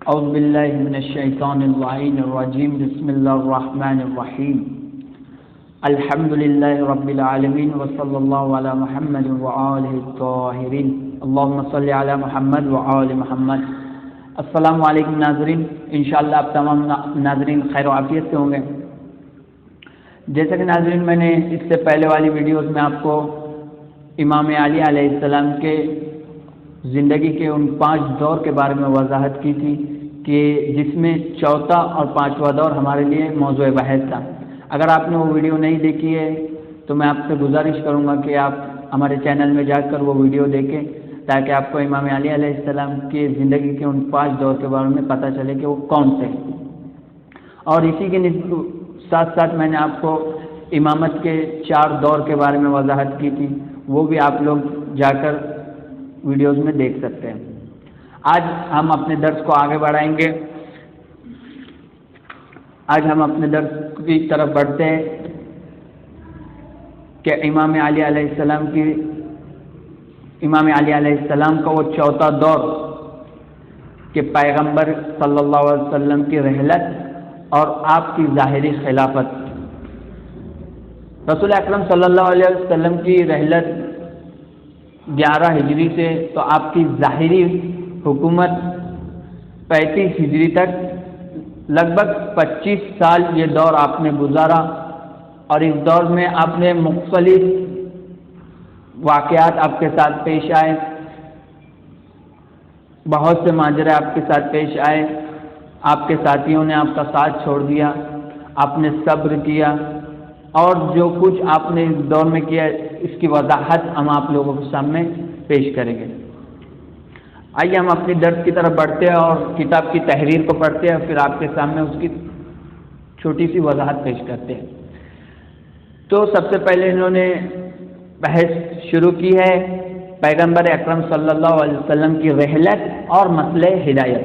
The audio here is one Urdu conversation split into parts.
اعوذ باللہ من الشیطان اللعین الرجیم بسم اللہ الرحمن الرحیم الحمد للہ رب العالمین وصلی اللہ علی محمد وآلہ الطاہرین اللہم صلی علی محمد وآل محمد۔ السلام علیکم ناظرین، انشاءاللہ آپ تمام ناظرین خیر و عافیت سے ہوں گے۔ جیسا کہ ناظرین میں نے اس سے پہلے والی ویڈیوز میں آپ کو امام علی علیہ السلام کے زندگی کے ان 5 دور کے بارے میں وضاحت کی تھی کہ جس میں چوتھا اور 5واں دور ہمارے لیے موضوع بحث تھا۔ اگر آپ نے وہ ویڈیو نہیں دیکھی ہے تو میں آپ سے گزارش کروں گا کہ آپ ہمارے چینل میں جا کر وہ ویڈیو دیکھیں تاکہ آپ کو امام علی علیہ السلام کی زندگی کے ان 5 دور کے بارے میں پتہ چلے کہ وہ کون سے ہیں۔ اور اسی کے ساتھ ساتھ میں نے آپ کو امامت کے 4 دور کے بارے میں وضاحت کی تھی، وہ بھی آپ لوگ جا کر ویڈیوز میں دیکھ سکتے ہیں۔ آج ہم اپنے درس کو آگے بڑھائیں گے۔ آج ہم اپنے درس کی طرف بڑھتے ہیں کہ امام علی علیہ السلام کا وہ چوتھا دور کہ پیغمبر صلی اللہ علیہ وسلم کی رحلت اور آپ کی ظاہری خلافت۔ رسول اکرم صلی اللہ علیہ وسلم کی رحلت 11 ہجری سے تو آپ کی ظاہری حکومت 35 ہجری تک لگ بھگ 25 سال یہ دور آپ نے گزارا، اور اس دور میں آپ نے مختلف واقعات آپ کے ساتھ پیش آئے، بہت سے ماجرے آپ کے ساتھ پیش آئے، آپ کے ساتھیوں نے آپ کا ساتھ چھوڑ دیا، آپ نے صبر کیا، اور جو کچھ آپ نے اس دور میں کیا اس کی وضاحت ہم آپ لوگوں کے سامنے پیش کریں گے۔ آئیے ہم اپنی درس کی طرف بڑھتے ہیں اور کتاب کی تحریر کو پڑھتے ہیں، پھر آپ کے سامنے اس کی چھوٹی سی وضاحت پیش کرتے ہیں۔ تو سب سے پہلے انہوں نے بحث شروع کی ہے پیغمبر اکرم صلی اللہ علیہ وسلم کی رحلت اور مسئلہ ہدایت۔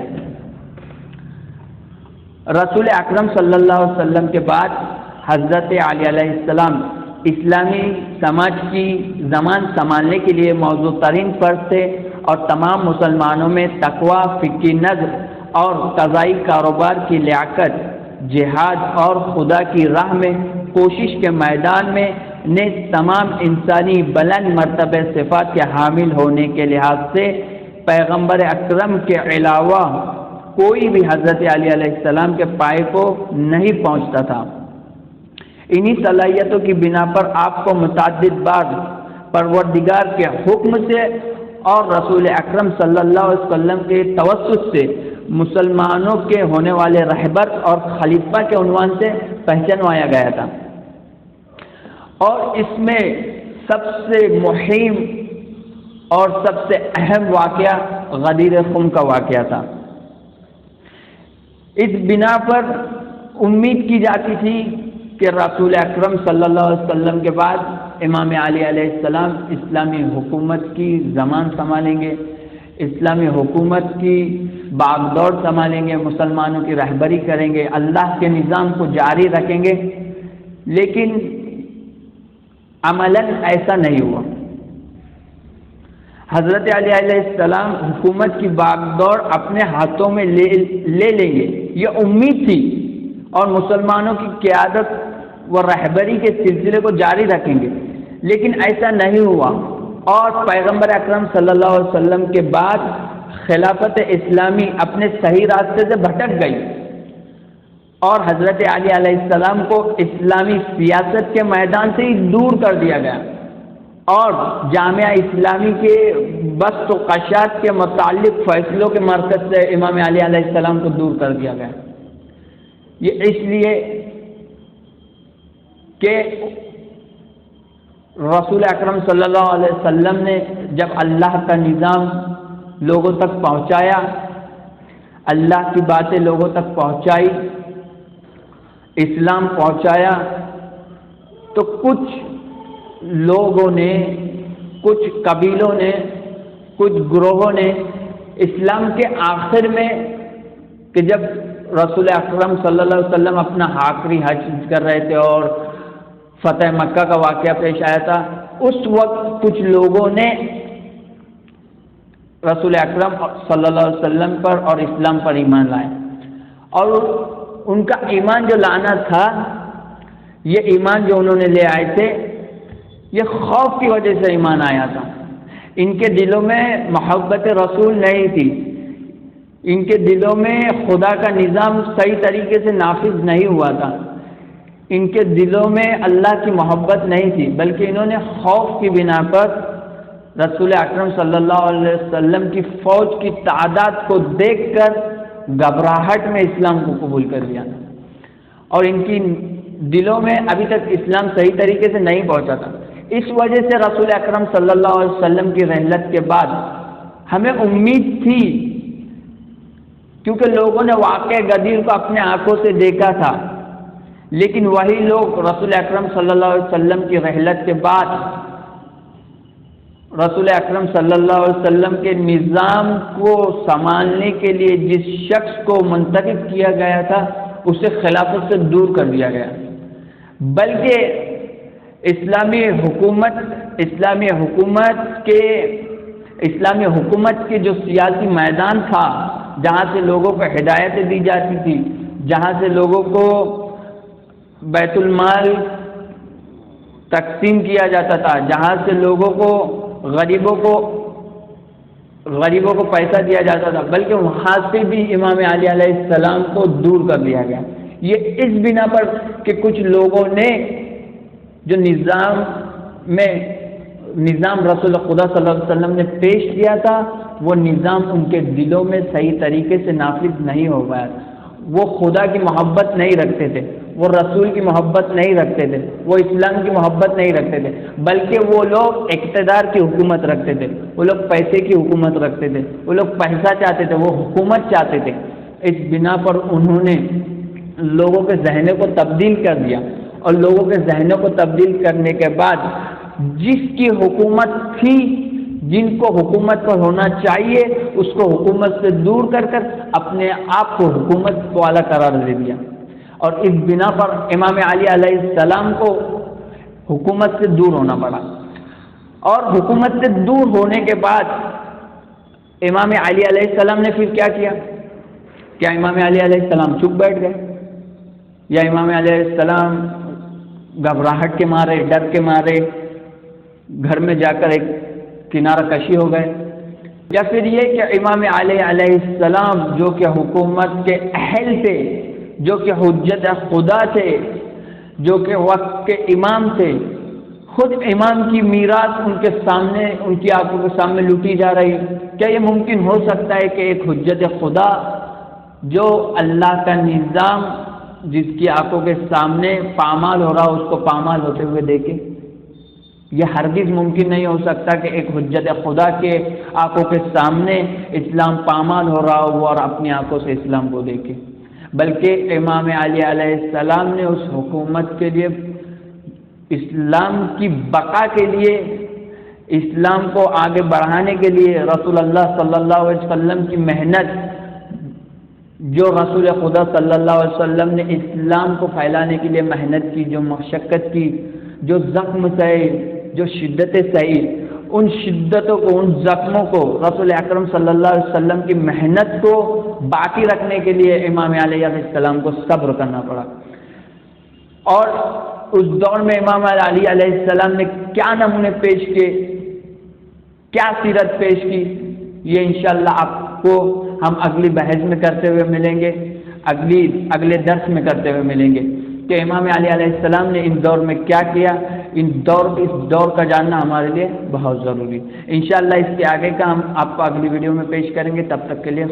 رسول اکرم صلی اللہ علیہ وسلم کے بعد حضرت علی علیہ السلام اسلامی سماج کی زبان سنبھالنے کے لیے موزوں ترین فرد تھے، اور تمام مسلمانوں میں تقوی، فقہ نظر اور قضائی کاروبار کی لیاقت، جہاد اور خدا کی راہ میں کوشش کے میدان میں نے تمام انسانی بلند مرتبہ صفات کے حامل ہونے کے لحاظ سے پیغمبر اکرم کے علاوہ کوئی بھی حضرت علی علیہ السلام کے پائے کو نہیں پہنچتا تھا۔ انہی صلاحیتوں کی بنا پر آپ کو متعدد بار پروردگار کے حکم سے اور رسول اکرم صلی اللہ علیہ وسلم کے توسط سے مسلمانوں کے ہونے والے رہبر اور خلیفہ کے عنوان سے پہچانوایا گیا تھا، اور اس میں سب سے مہم اور سب سے اہم واقعہ غدیر خم کا واقعہ تھا۔ اس بنا پر امید کی جاتی تھی کہ رسول اکرم صلی اللہ علیہ وسلم کے بعد امام علی علیہ السلام اسلامی حکومت کی زمان سنبھالیں گے، اسلامی حکومت کی باغدور سنبھالیں گے، مسلمانوں کی رہبری کریں گے، اللہ کے نظام کو جاری رکھیں گے، لیکن عملاً ایسا نہیں ہوا۔ حضرت علی علیہ السلام حکومت کی باغدور اپنے ہاتھوں میں لے لیں گے، یہ امید تھی، اور مسلمانوں کی قیادت و رہبری کے سلسلے کو جاری رکھیں گے، لیکن ایسا نہیں ہوا، اور پیغمبر اکرم صلی اللہ علیہ وسلم کے بعد خلافت اسلامی اپنے صحیح راستے سے بھٹک گئی، اور حضرت علی علیہ السلام کو اسلامی سیاست کے میدان سے ہی دور کر دیا گیا، اور جامعہ اسلامی کے بسط و قشاد کے متعلق فیصلوں کے مرکز سے امام علی علیہ السلام کو دور کر دیا گیا۔ یہ اس لیے کہ رسول اکرم صلی اللہ علیہ وسلم نے جب اللہ کا نظام لوگوں تک پہنچایا، اللہ کی باتیں لوگوں تک پہنچائی، اسلام پہنچایا، تو کچھ لوگوں نے، کچھ قبیلوں نے، کچھ گروہوں نے اسلام کے آخر میں، کہ جب رسول اکرم صلی اللہ علیہ وسلم اپنا آخری حج کر رہے تھے اور فتح مکہ کا واقعہ پیش آیا تھا، اس وقت کچھ لوگوں نے رسول اکرم صلی اللہ علیہ وسلم پر اور اسلام پر ایمان لائے، اور ان کا ایمان جو لانا تھا، یہ ایمان جو انہوں نے لے آئے تھے، یہ خوف کی وجہ سے ایمان آیا تھا۔ ان کے دلوں میں محبت رسول نہیں تھی، ان کے دلوں میں خدا کا نظام صحیح طریقے سے نافذ نہیں ہوا تھا، ان کے دلوں میں اللہ کی محبت نہیں تھی، بلکہ انہوں نے خوف کی بنا پر رسول اکرم صلی اللہ علیہ وسلم کی فوج کی تعداد کو دیکھ کر گھبراہٹ میں اسلام کو قبول کر لیا، اور ان کی دلوں میں ابھی تک اسلام صحیح طریقے سے نہیں پہنچا تھا۔ اس وجہ سے رسول اکرم صلی اللہ علیہ وسلم کی رحلت کے بعد ہمیں امید تھی، کیونکہ لوگوں نے واقع غدیر کو اپنے آنکھوں سے دیکھا تھا، لیکن وہی لوگ رسول اکرم صلی اللہ علیہ وسلم کی رحلت کے بعد رسول اکرم صلی اللہ علیہ وسلم کے نظام کو سنبھالنے کے لیے جس شخص کو منتخب کیا گیا تھا، اسے خلافت سے دور کر دیا گیا، بلکہ اسلامی حکومت کے جو سیاسی میدان تھا، جہاں سے لوگوں کو ہدایتیں دی جاتی تھی، جہاں سے لوگوں کو بیت المال تقسیم کیا جاتا تھا، جہاں سے لوگوں کو غریبوں کو پیسہ دیا جاتا تھا، بلکہ وہاں سے بھی امام علی علیہ السلام کو دور کر دیا گیا۔ یہ اس بنا پر کہ کچھ لوگوں نے جو نظام رسول خدا صلی اللہ علیہ وسلم نے پیش کیا تھا، وہ نظام ان کے دلوں میں صحیح طریقے سے نافذ نہیں ہو پایا، وہ خدا کی محبت نہیں رکھتے تھے، وہ رسول کی محبت نہیں رکھتے تھے، وہ اسلام کی محبت نہیں رکھتے تھے، بلکہ وہ لوگ اقتدار کی حکومت رکھتے تھے، وہ لوگ پیسے کی حکومت رکھتے تھے، وہ لوگ پیسہ چاہتے تھے، وہ حکومت چاہتے تھے۔ اس بنا پر انہوں نے لوگوں کے ذہنوں کو تبدیل کر دیا، اور لوگوں کے ذہنوں کو تبدیل کرنے کے بعد جس کی حکومت تھی، جن کو حکومت پر ہونا چاہیے، اس کو حکومت سے دور کر کر اپنے آپ کو حکومت والا قرار دے دیا، اور اس بنا پر امام علی علیہ السلام کو حکومت سے دور ہونا پڑا۔ اور حکومت سے دور ہونے کے بعد امام علی علیہ السلام نے پھر کیا کیا؟ کیا امام علی علیہ السلام چپ بیٹھ گئے، یا امام علیہ السلام گھبراہٹ کے مارے، ڈر کے مارے گھر میں جا کر ایک کنارہ کشی ہو گئے، یا پھر یہ کہ امام علی علیہ السلام جو کہ حکومت کے اہل تھے، جو کہ حجت خدا تھے، جو کہ وقت کے امام تھے، خود امام کی میراث ان کے سامنے، ان کی آنکھوں کے سامنے لوٹی جا رہی؟ کیا یہ ممکن ہو سکتا ہے کہ ایک حجت خدا جو اللہ کا نظام جس کی آنکھوں کے سامنے پامال ہو رہا ہو، اس کو پامال ہوتے ہوئے دیکھے؟ یہ ہرگز ممکن نہیں ہو سکتا کہ ایک حجت خدا کے آنکھوں کے سامنے اسلام پامال ہو رہا ہو اور اپنی آنکھوں سے اسلام کو دیکھے، بلکہ امام علی علیہ السلام نے اس حکومت کے لیے، اسلام کی بقا کے لیے، اسلام کو آگے بڑھانے کے لیے رسول اللہ صلی اللہ علیہ وسلم کی محنت، جو رسول خدا صلی اللہ علیہ وسلم نے اسلام کو پھیلانے کے لیے محنت کی، جو مشقت کی، جو زخم سہے، جو شدتیں سہی، ان شدتوں کو، ان زخموں کو، رسول اکرم صلی اللہ علیہ وسلم کی محنت کو باقی رکھنے کے لیے امام علیہ السلام کو صبر کرنا پڑا۔ اور اس دور میں امام علی علیہ السلام نے کیا نمونے پیش کیے، کیا سیرت پیش کی، یہ انشاءاللہ آپ کو ہم اگلی بحث میں کرتے ہوئے ملیں گے، اگلے درس میں کرتے ہوئے ملیں گے کہ امام علی علیہ السلام نے ان دور میں کیا کیا۔ اس دور کا جاننا ہمارے لیے بہت ضروری ہے۔ انشاءاللہ اس کے آگے کا ہم آپ کو اگلی ویڈیو میں پیش کریں گے۔ تب تک کے لیے